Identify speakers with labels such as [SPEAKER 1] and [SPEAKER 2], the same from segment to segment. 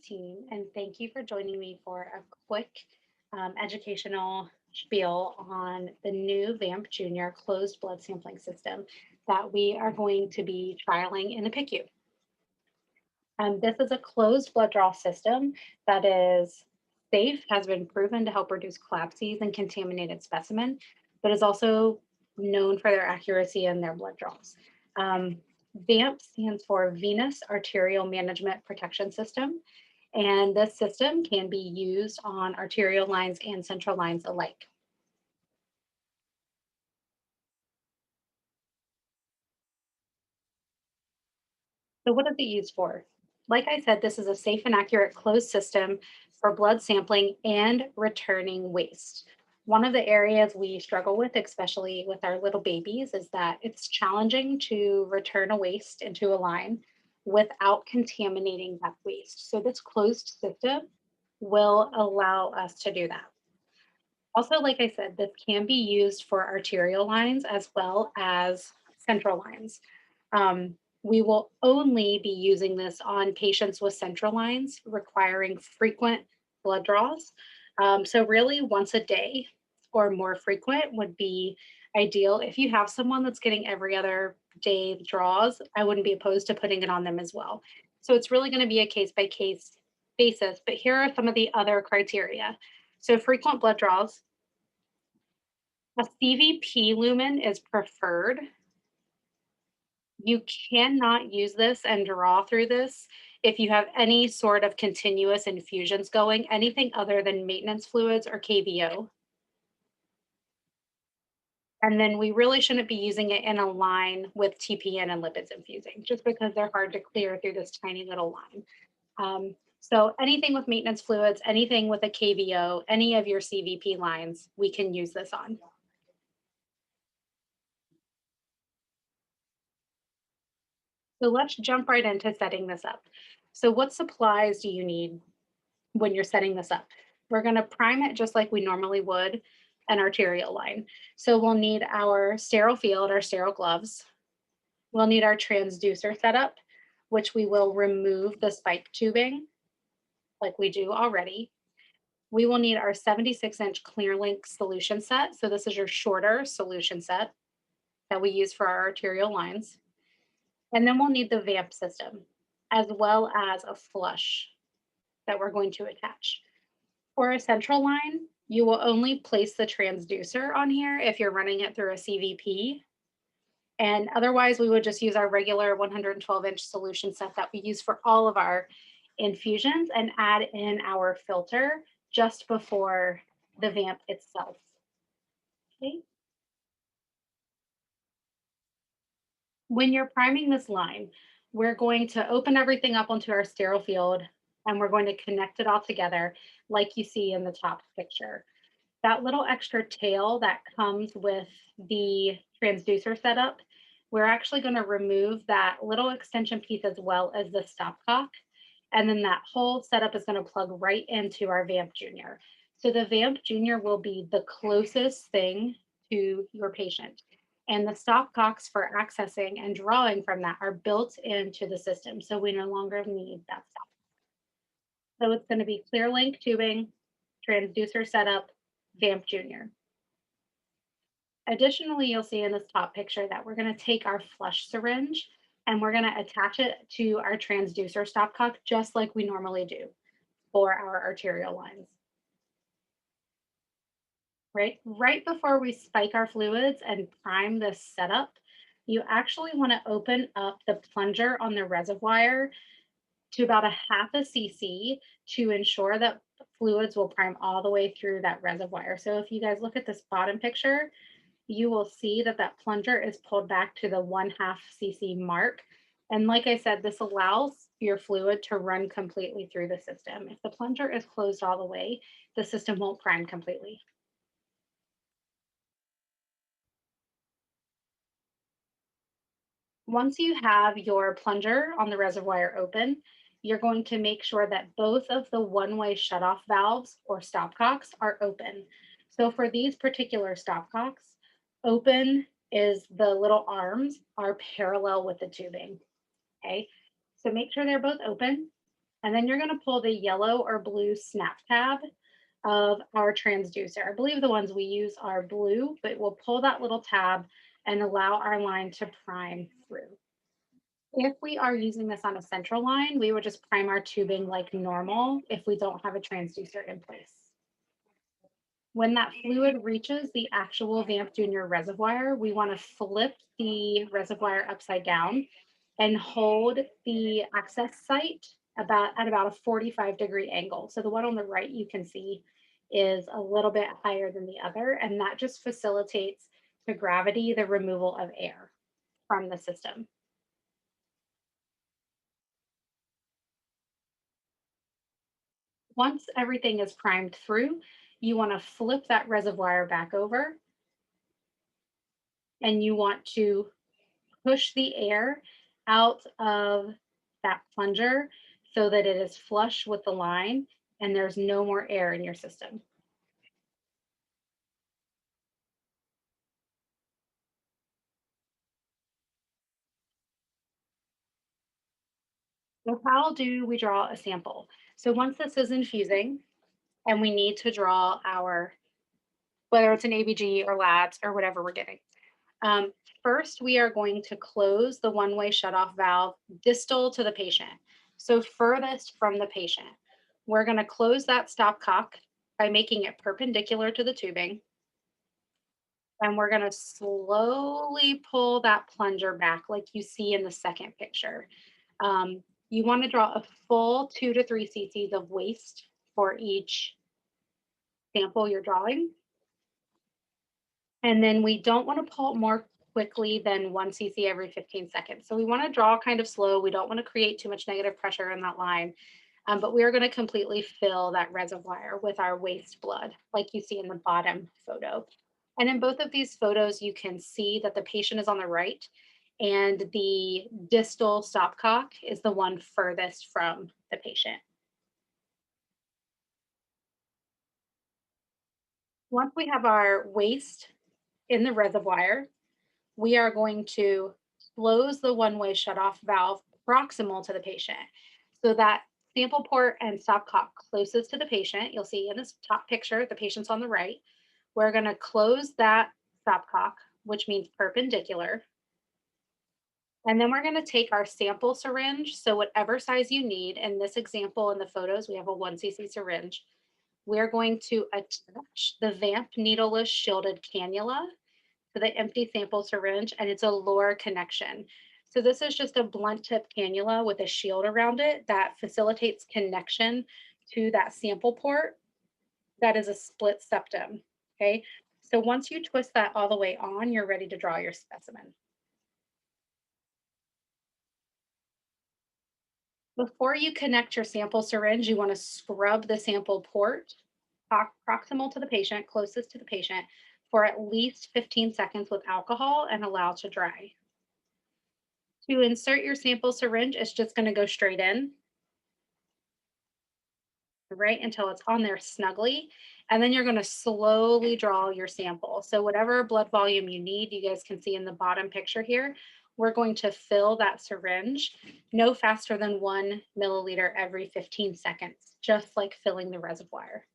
[SPEAKER 1] team, and thank you for joining me for a quick educational spiel on the new VAMP Jr. closed blood sampling system that we are going to be trialing in the PICU. This is a closed blood draw system that is safe, has been proven to help reduce collapses and contaminated specimen, but is also known for their accuracy in their blood draws. VAMP stands for Venous Arterial Management Protection System, and this system can be used on arterial lines and central lines alike. So what is it used for? Like I said, this is a safe and accurate closed system for blood sampling and returning waste. One of the areas we struggle with, especially with our little babies, is that it's challenging to return a waste into a line without contaminating that waste. So this closed system will allow us to do that. Also, like I said, this can be used for arterial lines as well as central lines. We will only be using this on patients with central lines requiring frequent blood draws. So, really, once a day or more frequent would be ideal. If you have someone that's getting every other day draws, I wouldn't be opposed to putting it on them as well. So, it's really going to be a case by case basis. But here are some of the other criteria. So, frequent blood draws, a CVP lumen is preferred. You cannot use this and draw through this if you have any sort of continuous infusions going, anything other than maintenance fluids or KVO. And then we really shouldn't be using it in a line with TPN and lipids infusing, just because they're hard to clear through this tiny little line. So anything with maintenance fluids, anything with a KVO, any of your CVP lines, we can use this on. So let's jump right into setting this up. So what supplies do you need when you're setting this up? We're going to prime it just like we normally would an arterial line. So we'll need our sterile field, our sterile gloves. We'll need our transducer setup, which we will remove the spike tubing like we do already. We will need our 76-inch ClearLink solution set. So this is your shorter solution set that we use for our arterial lines. And then we'll need the VAMP system, as well as a flush that we're going to attach. For a central line, you will only place the transducer on here if you're running it through a CVP. And otherwise, we would just use our regular 112-inch solution set that we use for all of our infusions and add in our filter just before the VAMP itself. Okay. When you're priming this line, we're going to open everything up onto our sterile field and we're going to connect it all together like you see in the top picture. That little extra tail that comes with the transducer setup, we're actually going to remove that little extension piece as well as the stopcock. And then that whole setup is going to plug right into our VAMP Jr. So the VAMP Jr. will be the closest thing to your patient. And the stopcocks for accessing and drawing from that are built into the system. So we no longer need that stop. So it's going to be ClearLink tubing, transducer setup, VAMP Jr. Additionally, you'll see in this top picture that we're going to take our flush syringe and we're going to attach it to our transducer stopcock just like we normally do for our arterial lines. Right before we spike our fluids and prime this setup, you actually want to open up the plunger on the reservoir to about a half a cc to ensure that fluids will prime all the way through that reservoir. So if you guys look at this bottom picture, you will see that that plunger is pulled back to the 1/2 cc mark. And like I said, this allows your fluid to run completely through the system. If the plunger is closed all the way, the system won't prime completely. Once you have your plunger on the reservoir open, you're going to make sure that both of the one-way shutoff valves or stopcocks are open. So for these particular stopcocks, open is the little arms are parallel with the tubing. Okay, so make sure they're both open. And then you're going to pull the yellow or blue snap tab of our transducer. I believe the ones we use are blue, but we'll pull that little tab and allow our line to prime through. If we are using this on a central line, we would just prime our tubing like normal if we don't have a transducer in place. When that fluid reaches the actual VAMP Jr reservoir, we want to flip the reservoir upside down and hold the access site at about a 45-degree angle. So the one on the right you can see is a little bit higher than the other, and that just facilitates to gravity the removal of air from the system. Once everything is primed through, you want to flip that reservoir back over and you want to push the air out of that plunger so that it is flush with the line and there's no more air in your system. So how do we draw a sample? So once this is infusing and we need to draw our, whether it's an ABG or labs or whatever we're getting, um, first we are going to close the one-way shutoff valve distal to the patient. So furthest from the patient. We're going to close that stopcock by making it perpendicular to the tubing. And we're going to slowly pull that plunger back like you see in the second picture. You want to draw a full 2 to 3 cc's of waste for each sample you're drawing. And then we don't want to pull more quickly than 1 cc every 15 seconds. So we want to draw kind of slow. We don't want to create too much negative pressure in that line. But we are going to completely fill that reservoir with our waste blood, like you see in the bottom photo. And in both of these photos, you can see that the patient is on the right and the distal stopcock is the one furthest from the patient. Once we have our waste in the reservoir, we are going to close the one-way shutoff valve proximal to the patient. So that sample port and stopcock closest to the patient, you'll see in this top picture, the patient's on the right. We're going to close that stopcock, which means perpendicular. And then we're going to take our sample syringe. So whatever size you need, in this example in the photos, we have a 1 cc syringe. We're going to attach the VAMP needleless shielded cannula to the empty sample syringe, and it's a lower connection. So this is just a blunt tip cannula with a shield around it that facilitates connection to that sample port that is a split septum, okay? So once you twist that all the way on, you're ready to draw your specimen. Before you connect your sample syringe, you want to scrub the sample port proximal to the patient, closest to the patient, for at least 15 seconds with alcohol and allow to dry. To insert your sample syringe, it's just going to go straight in, right, until it's on there snugly. And then you're going to slowly draw your sample. So whatever blood volume you need, you guys can see in the bottom picture here, we're going to fill that syringe no faster than 1 milliliter every 15 seconds, just like filling the reservoir.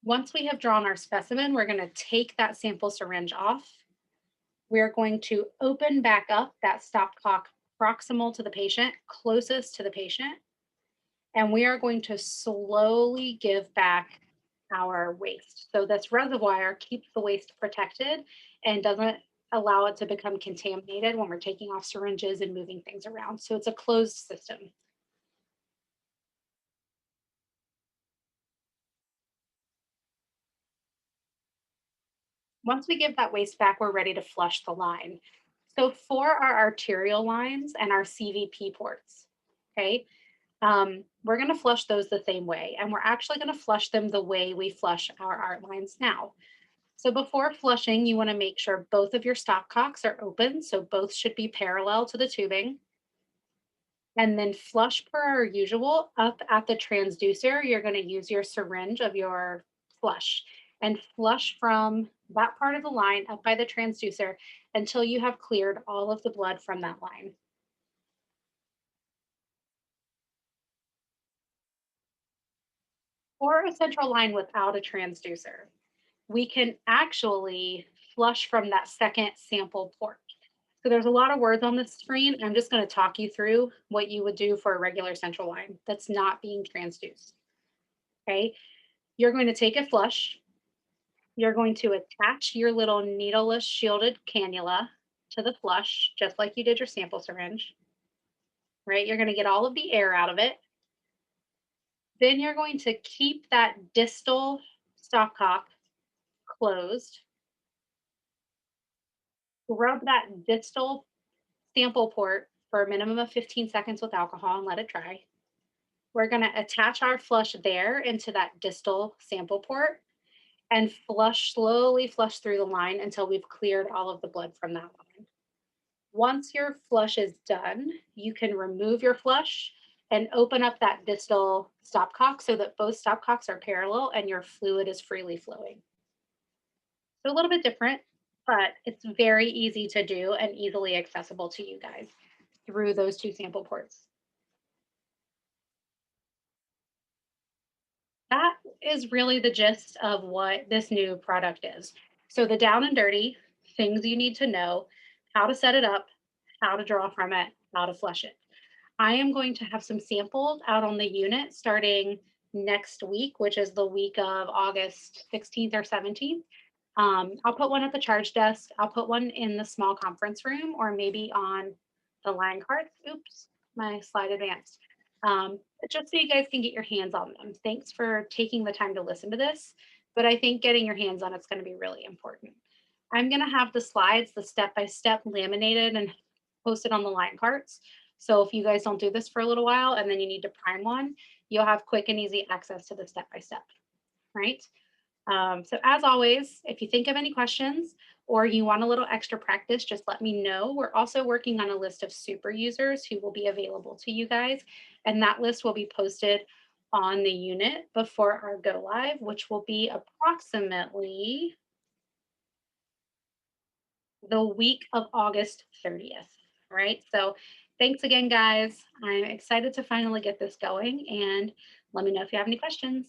[SPEAKER 1] Once we have drawn our specimen, we're going to take that sample syringe off. We're going to open back up that stopcock proximal to the patient, closest to the patient, and we are going to slowly give back our waste. So this reservoir keeps the waste protected and doesn't allow it to become contaminated when we're taking off syringes and moving things around. So it's a closed system. Once we give that waste back, we're ready to flush the line. So for our arterial lines and our CVP ports, okay, we're going to flush those the same way. And we're actually going to flush them the way we flush our art lines now. So before flushing, you want to make sure both of your stopcocks are open. So both should be parallel to the tubing. And then flush per our usual up at the transducer. You're going to use your syringe of your flush and flush from that part of the line up by the transducer until you have cleared all of the blood from that line. Or a central line without a transducer, we can actually flush from that second sample port. So there's a lot of words on the screen. I'm just going to talk you through what you would do for a regular central line that's not being transduced. Okay. You're going to take a flush. You're going to attach your little needleless shielded cannula to the flush, just like you did your sample syringe, right? You're going to get all of the air out of it. Then you're going to keep that distal stopcock closed. Rub that distal sample port for a minimum of 15 seconds with alcohol and let it dry. We're going to attach our flush there into that distal sample port and slowly flush through the line until we've cleared all of the blood from that line. Once your flush is done, you can remove your flush and open up that distal stopcock so that both stopcocks are parallel and your fluid is freely flowing. So a little bit different, but it's very easy to do and easily accessible to you guys through those two sample ports. That is really the gist of what this new product is. So the down and dirty things you need to know, how to set it up, how to draw from it, how to flush it. I am going to have some samples out on the unit starting next week, which is the week of August 16th or 17th. I'll put one at the charge desk. I'll put one in the small conference room or maybe on the line cards. Oops, my slide advanced. Just so you guys can get your hands on them. Thanks for taking the time to listen to this, but I think getting your hands on it's going to be really important. I'm going to have the slides, the step-by-step laminated and posted on the line cards. So if you guys don't do this for a little while and then you need to prime one, you'll have quick and easy access to the step-by-step, right? So as always, if you think of any questions or you want a little extra practice, just let me know. We're also working on a list of super users who will be available to you guys. And that list will be posted on the unit before our go live, which will be approximately the week of August 30th. Right. So thanks again, guys. I'm excited to finally get this going and let me know if you have any questions.